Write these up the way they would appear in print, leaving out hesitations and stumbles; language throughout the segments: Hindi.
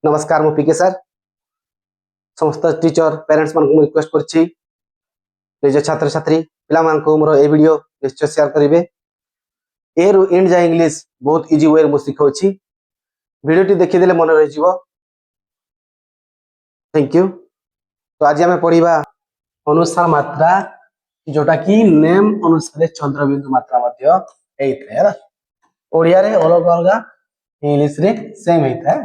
नमस्कार मु पीके सर समस्त टीचर पेरेंट्स मान को रिक्वेस्ट करछि निज छात्र छात्री पिला मान को मोर ए वीडियो निश्चय शेयर करिवे ए रु एंड जा इंग्लिश बहुत इजी वे मु सिखाउछि वीडियो टी देखि देले मन रहि जिवो थैंक यू। तो आज हमें पढ़िबा अनुसार मात्रा जोटा की नेम अनुसार चंद्रबिंदु मात्रा मध्य एइथे है ओडिया रे अलग अलग इंग्लिश रे सेम हेता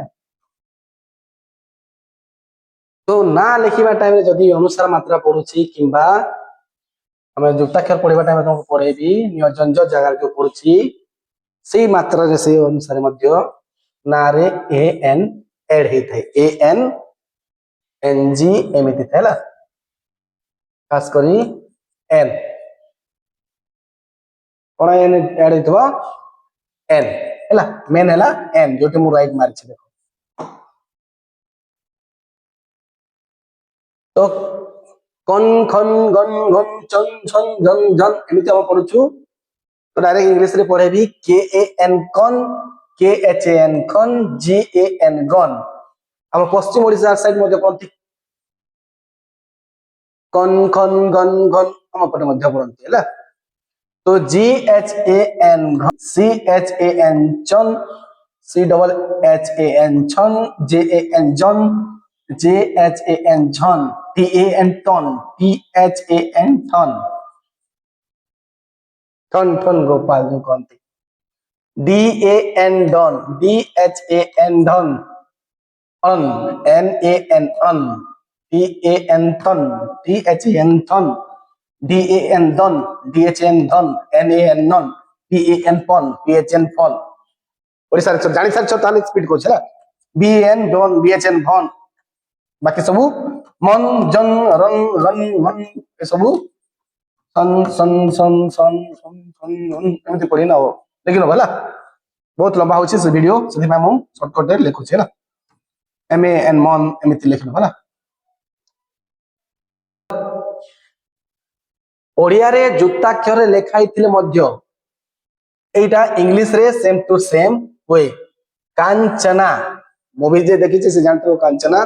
तो ना लिखा टाइम जदि अनुसार मात्रा पढ़ुची किंबा हमें युक्ताक्षर पढ़ा टाइम तुमको पढ़ेबी नियोजन जगह जो पढ़ुची से मात्रा रे से अनुसार मध्य ना रे ए एन ऐड होता है ए एन एन जी एमती है खास करी एन कौन एन ऐड होइतबो एन हैला मेन हैला एन जोटी मु राइट मारछि देखो तो कन खन गन घन चन छन जन जन एमिति हम पढुछु तो डायरेक्ट इंग्लिश रे पढेबी के ए एन कन के एच ए एन खन जी ए एन गन हम पश्चिम ओडिसा साइड मध्ये पढती कन खन गन घन हम पटे मध्ये पढती हैला तो G H A N C H A N चन C double H A N छन जे ए एन जन जे एच ए एन झन टी ए एन टन टी एच ए एन टन टन टन गोपाल जो कहते डी ए एन डन डी एच ए एन धन अन एन ए एन अन टी ए एन थन टी एच ए एन थन डी ए एन दन डी एच एन धन एन ए एन नन पी ए एन पन पी एच एन फन ओडिसा रे जानि सार छ ताले स्पीड को छला बी एन डन बी एच एन भन बाकी सबू मन जन रन रन मन ए सबू सन सन सन सन सन सन एमती पढ़ी ना हो लेकिन भला बहुत लंबा होछि से वीडियो सेति मैं हम शॉर्टकट रे लिखु छी ना एम ए एन मन एमती लिखन भला ओडिया रे जुक्ताक्षर रे लेखाई थिले मध्य एटा इंग्लिश रे सेम टू सेम होए कांचना मूवी जे देखि छी से जानतो कांचना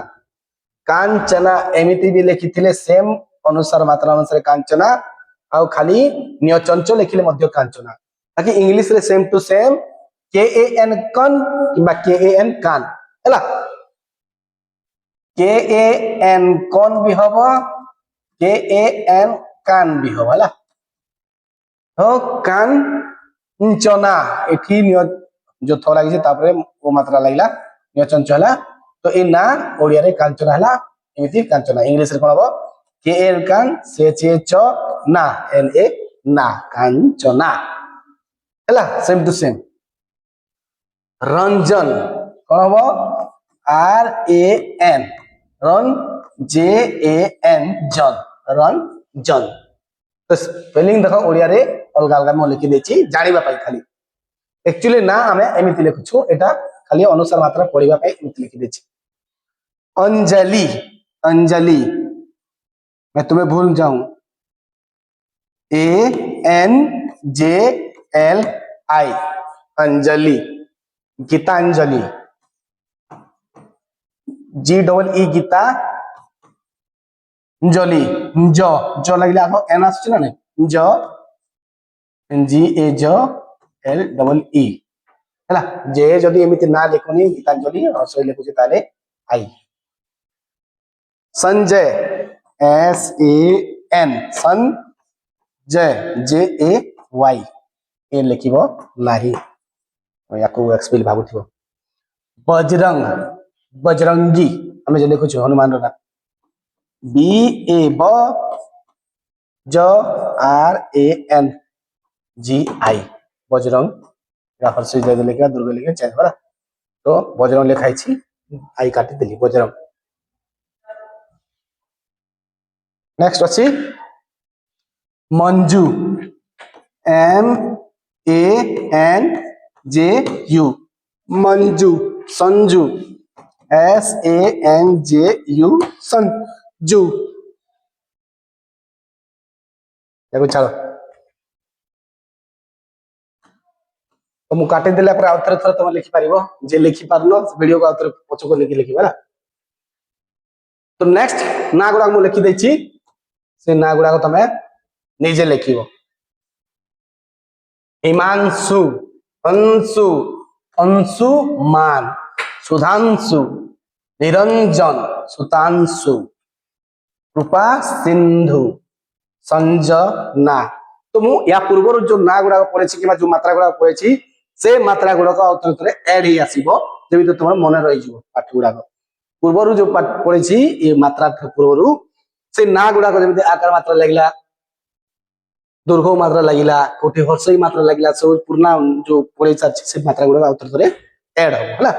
कांचना एमिति भी लिखिथिले सेम अनुसार मात्रा अनुसार कांचना आउ खाली निय चंचल लिखिले मध्य कांचना बाकी इंग्लिश रे सेम टू सेम के ए एन कन किबा के ए एन कान हैला के ए एन कन भी हबो के ए एन कान भी हबो हैला तो कान चना एठी निय जो थो लागि छै तापरे ओ मात्रा लागिला निय चंचला तो ए ना ओडिया रे कांचना हला एमिति कांचना इंग्लिश रे कोन हबो के एल कान से चे च ना एन ए ना कांचना हला सेम टू सेम रंजन कोन हबो आर ए एन रन जे ए एन जन रंजन तो स्पेलिंग देखो ओडिया रे अलग अलग म लिखि देछि जानिबा पाई खाली एक्चुअली ना हमें एमिति लिखुछु एटा खाली अनुसार मात्रा पढिबा पाई एमिति लिखि देछि अंजलि अंजलि मैं तुम्हें भूल जाऊं A N J L I Anjali Geetanjali G double E Geeta जली जो जो लगले आको एन आछ ना नहीं जो जी ए जो एल डबल ई हैला जे जदी एमिति ना लिखुनी गीतांजलि असय लिखुची ताले आई संजय एस ए एन सन जय जे ए वाई ए लिखिबो नाही याको एक्सपेल भाबुथिबो बजरंग बजरंगी हमें जे लिखुछु हनुमान रा बी ए ब ज आर ए एन जी आई बजरंग या पर से जे लिखा दुर्गा लिखा चेंज होला तो बजरंग लिखाई छी आई काटी देली बजरंग नेक्स्ट अछि Manju M A N J U Manju Sanju S A N J U Sanju देखो चलो तो मु काटी देला पर आउथरे थरे तुम लिखि पारिबो जे लिखि पारलो वीडियो को आउथरे पछको लिखि लिखिबा ना। तो नेक्स्ट ना गुडा मु लिखि देछि से ना गुडा को तमे निजे लिखिबो। हिमांशु, अंशु, अंशुमान, सुधांशु, निरंजन, सुतांशु, कृपा, सिंधु, संजना। तो मु या पूर्व जो ना गुडा पड़े कि जो मात्रा गुडा पड़े से मात्रा गुड़ाक आउथरे एड ही आसीबो जेमिति तुम मन रही जीवो पाठ गुड़ाक पूर्व जो पड़े ये मात्रा पूर्व से ना गुड़ाक जमी आकार मात्रा लगिला दुर्घ मात्रा लगिला कोठी हर्षई मात्रा लगिला सब पुराना जो पड़े से मात्रा गुड़ाक आउथरे एड हो।